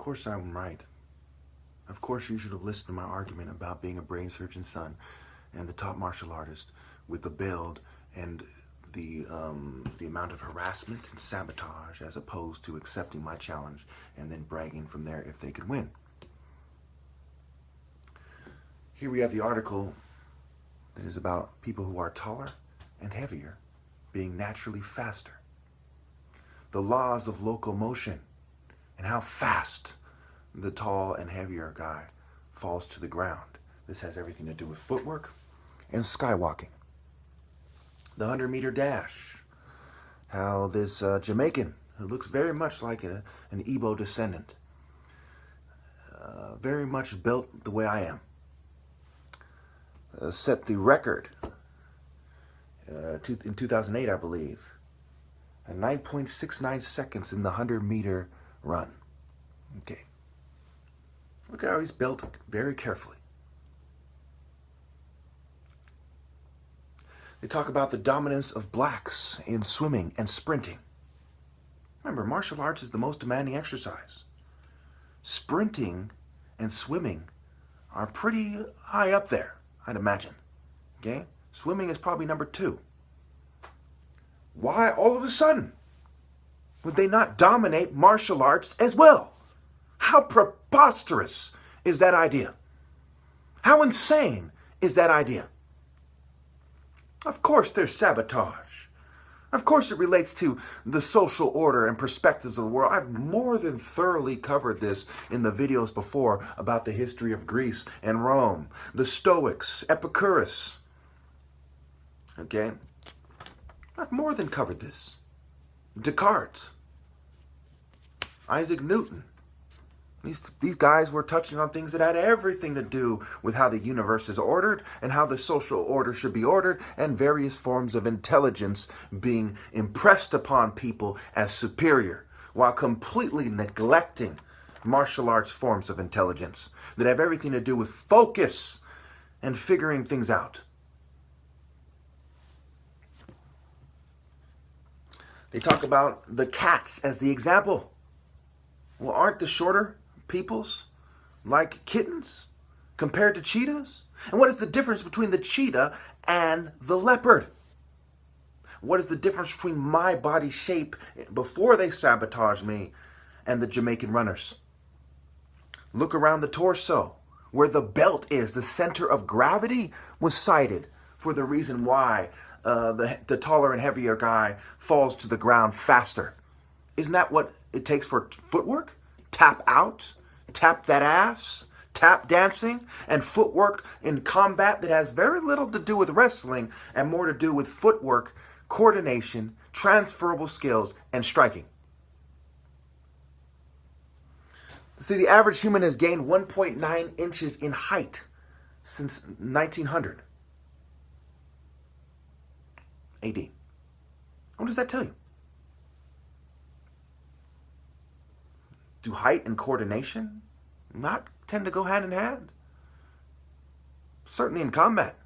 course I'm right. Of course you should have listened to my argument about being a brain surgeon's son and the top martial artist with the build and the amount of harassment and sabotage as opposed to accepting my challenge and then bragging from there if they could win. Here we have the article that is about people who are taller and heavier being naturally faster. The laws of locomotion and how fast the tall and heavier guy falls to the ground. This has everything to do with footwork and skywalking. The 100-meter dash. How this Jamaican, who looks very much like an Igbo descendant, very much built the way I am, set the record in 2008, I believe, at 9.69 seconds in the 100-meter run. Okay. Look at how he's built very carefully. They talk about the dominance of blacks in swimming and sprinting. Remember, martial arts is the most demanding exercise. Sprinting and swimming are pretty high up there, I'd imagine. Okay? Swimming is probably number 2. Why all of a sudden would they not dominate martial arts as well? How preposterous is that idea? How insane is that idea? Of course there's sabotage. Of course it relates to the social order and perspectives of the world. I've more than thoroughly covered this in the videos before about the history of Greece and Rome, the Stoics, Epicurus. Okay? I've more than covered this. Descartes, Isaac Newton. These guys were touching on things that had everything to do with how the universe is ordered and how the social order should be ordered and various forms of intelligence being impressed upon people as superior while completely neglecting martial arts forms of intelligence that have everything to do with focus and figuring things out. They talk about the cats as the example. Well, aren't the shorter peoples like kittens compared to cheetahs? And what is the difference between the cheetah and the leopard? What is the difference between my body shape before they sabotage me and the Jamaican runners? Look around the torso where the belt is. The center of gravity was cited for the reason why the taller and heavier guy falls to the ground faster. Isn't that what it takes for footwork? Tap out, tap that ass, tap dancing, and footwork in combat that has very little to do with wrestling and more to do with footwork, coordination, transferable skills, and striking. See, the average human has gained 1.9 inches in height since 1900 AD. What does that tell you? Do height and coordination not tend to go hand in hand? Certainly in combat.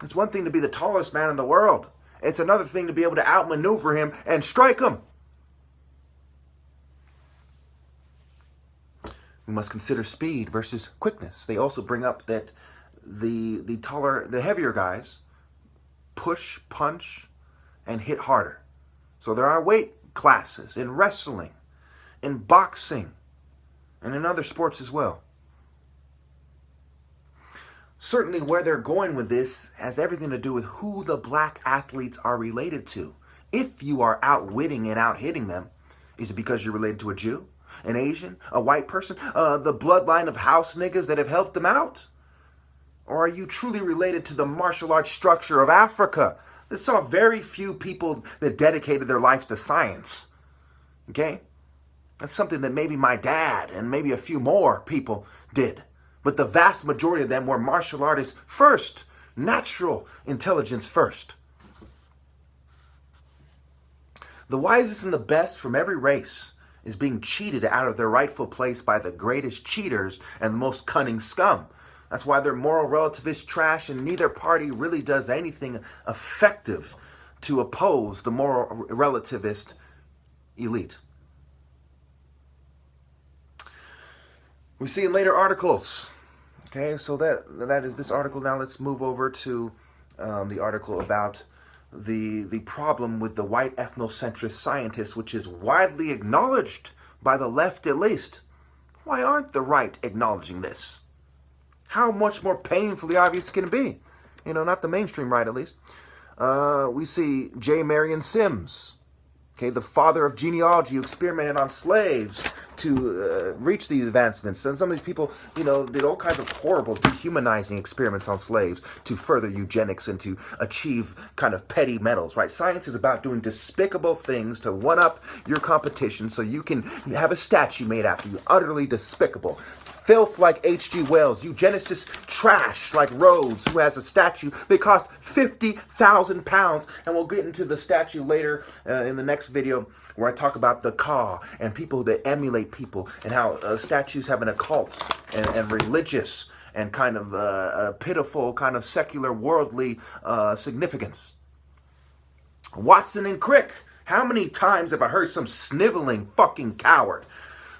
It's one thing to be the tallest man in the world. It's another thing to be able to outmaneuver him and strike him. We must consider speed versus quickness. They also bring up that the heavier guys push, punch, and hit harder. So there are weight classes in wrestling, in boxing, and in other sports as well. Certainly where they're going with this has everything to do with who the black athletes are related to. If you are outwitting and out-hitting them, is it because you're related to a Jew, an Asian, a white person, the bloodline of house niggas that have helped them out? Or are you truly related to the martial arts structure of Africa that saw very few people that dedicated their lives to science? Okay? That's something that maybe my dad and maybe a few more people did. But the vast majority of them were martial artists first. Natural intelligence first. The wisest and the best from every race is being cheated out of their rightful place by the greatest cheaters and the most cunning scum. That's why they're moral relativist trash, and neither party really does anything effective to oppose the moral relativist elite. We see in later articles. Okay, so that is this article. Now let's move over to the article about the problem with the white ethnocentrist scientists, which is widely acknowledged by the left at least. Why aren't the right acknowledging this? How much more painfully obvious can it be? You know, not the mainstream right at least. We see J. Marion Sims, okay, the father of genealogy, who experimented on slaves to reach these advancements. And some of these people, you know, did all kinds of horrible, dehumanizing experiments on slaves to further eugenics and to achieve kind of petty medals, right? Science is about doing despicable things to one-up your competition so you can have a statue made after you. Utterly despicable. Filth like H.G. Wells, eugenicist trash like Rhodes, who has a statue that cost 50,000 pounds. And we'll get into the statue later in the next video, where I talk about the Ka and people that emulate people, and how statues have an occult and religious and kind of a pitiful, kind of secular, worldly significance. Watson and Crick. How many times have I heard some sniveling fucking coward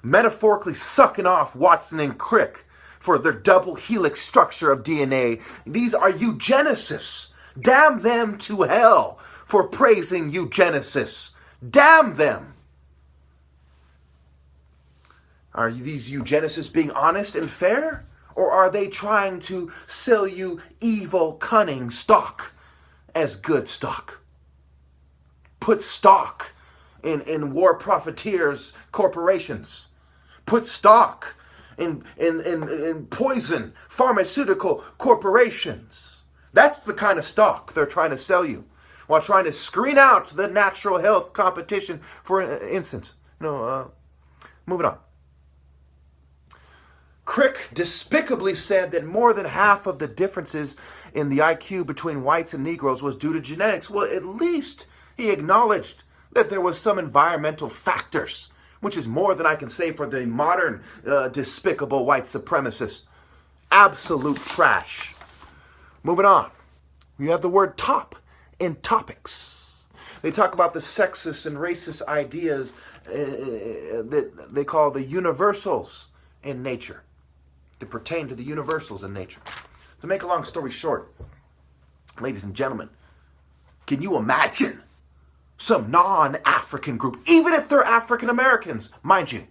metaphorically sucking off Watson and Crick for their double helix structure of DNA? These are eugenicists. Damn them to hell for praising eugenicists. Damn them. Are these eugenicists being honest and fair? Or are they trying to sell you evil, cunning stock as good stock? Put stock in war profiteers corporations. Put stock in poison pharmaceutical corporations. That's the kind of stock they're trying to sell you, while trying to screen out the natural health competition, for instance. Moving on. Crick despicably said that more than half of the differences in the IQ between whites and Negroes was due to genetics. Well, at least he acknowledged that there was some environmental factors, which is more than I can say for the modern despicable white supremacists. Absolute trash. Moving on. We have the word top in topics. They talk about the sexist and racist ideas that they call the universals in nature, that pertain to the universals in nature. To make a long story short, ladies and gentlemen, can you imagine some non-African group, even if they're African Americans, mind you,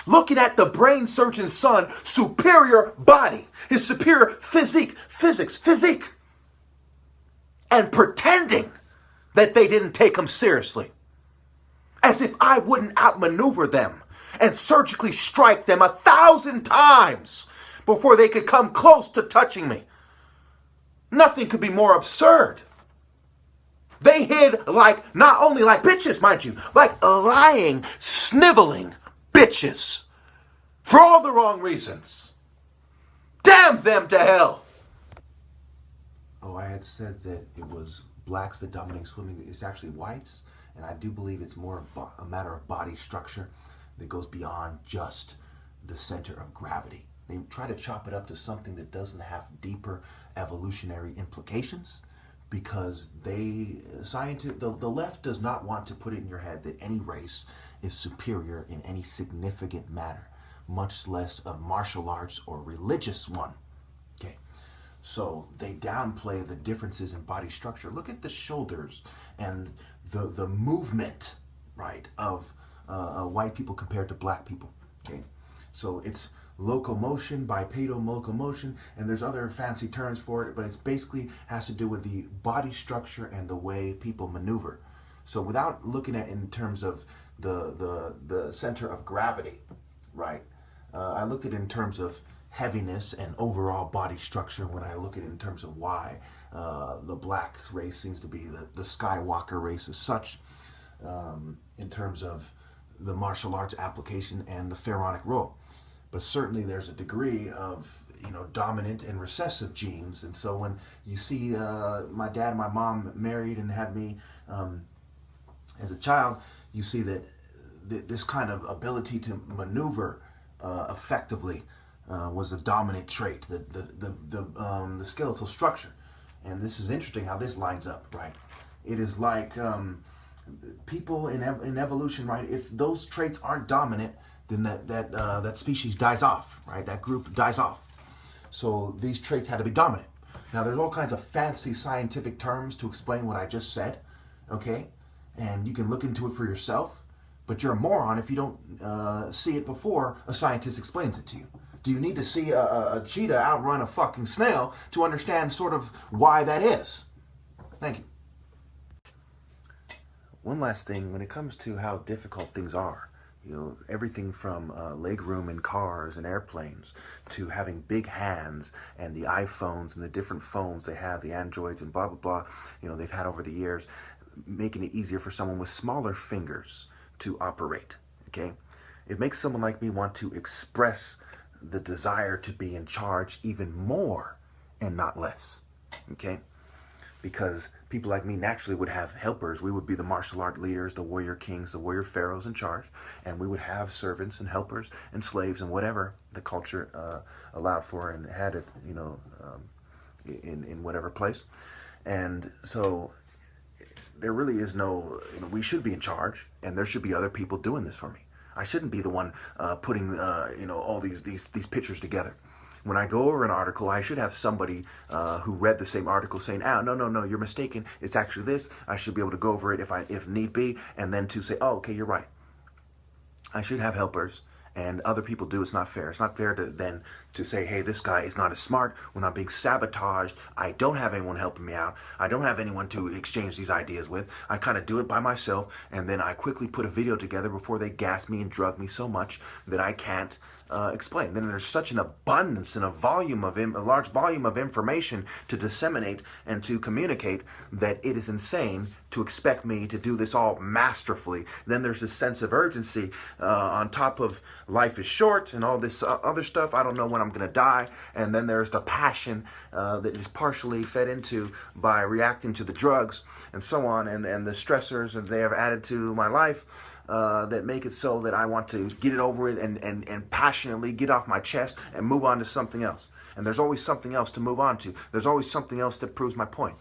looking at the brain surgeon's son's superior body, his superior physique, and pretending that they didn't take him seriously, as if I wouldn't outmaneuver them and surgically strike them 1,000 times before they could come close to touching me. Nothing could be more absurd. They hid like, not only like bitches, mind you, like lying, sniveling bitches, for all the wrong reasons. Damn them to hell. Oh, I had said that it was blacks that dominate swimming. It's actually whites, and I do believe it's more a matter of body structure that goes beyond just the center of gravity. They try to chop it up to something that doesn't have deeper evolutionary implications, because the left does not want to put it in your head that any race is superior in any significant manner, much less a martial arts or religious one. Okay, so they downplay the differences in body structure. Look at the shoulders and the movement, right, of white people compared to black people. Okay, so it's locomotion, bipedal locomotion, and there's other fancy terms for it, but it's basically has to do with the body structure and the way people maneuver. So without looking at it in terms of the center of gravity, right, I looked at it in terms of heaviness and overall body structure when I look at it in terms of why the black race seems to be the Skywalker race as such, in terms of the martial arts application and the pharaonic role. But certainly there's a degree of, dominant and recessive genes. And so when you see my dad and my mom married and had me as a child, you see that this kind of ability to maneuver effectively was a dominant trait, the skeletal structure. And this is interesting how this lines up, right? It is like people in evolution, right? If those traits aren't dominant, then that species dies off, right? That group dies off. So these traits had to be dominant. Now there's all kinds of fancy scientific terms to explain what I just said, okay? And you can look into it for yourself, but you're a moron if you don't see it before a scientist explains it to you. Do you need to see a cheetah outrun a fucking snail to understand sort of why that is? Thank you. One last thing, when it comes to how difficult things are, you know, everything from leg room in cars and airplanes to having big hands and the iPhones and the different phones they have, the Androids and blah, blah, blah, you know, they've had over the years, making it easier for someone with smaller fingers to operate, okay? It makes someone like me want to express the desire to be in charge even more and not less, okay? Because people like me naturally would have helpers. We would be the martial art leaders, the warrior kings, the warrior pharaohs in charge, and we would have servants and helpers and slaves and whatever the culture allowed for and had it, you know, in whatever place. And so there really is no, you know, we should be in charge, and there should be other people doing this for me. I shouldn't be the one putting, you know, all these pictures together. When I go over an article, I should have somebody who read the same article saying, "Oh, no, you're mistaken. It's actually this." I should be able to go over it if need be, and then to say, "Oh, okay, you're right." I should have helpers, and other people do. It's not fair. It's not fair to say, "Hey, this guy is not as smart," when I'm being sabotaged. I don't have anyone helping me out. I don't have anyone to exchange these ideas with. I kind of do it by myself, and then I quickly put a video together before they gas me and drug me so much that I can't explain. Then there's such an abundance and a large volume of information to disseminate and to communicate that it is insane to expect me to do this all masterfully. Then there's this sense of urgency on top of life is short and all this other stuff. I don't know when I'm going to die. And then there's the passion that is partially fed into by reacting to the drugs and so on, and the stressors that they have added to my life. That make it so that I want to get it over with and passionately get off my chest and move on to something else. And there's always something else to move on to. There's always something else that proves my point.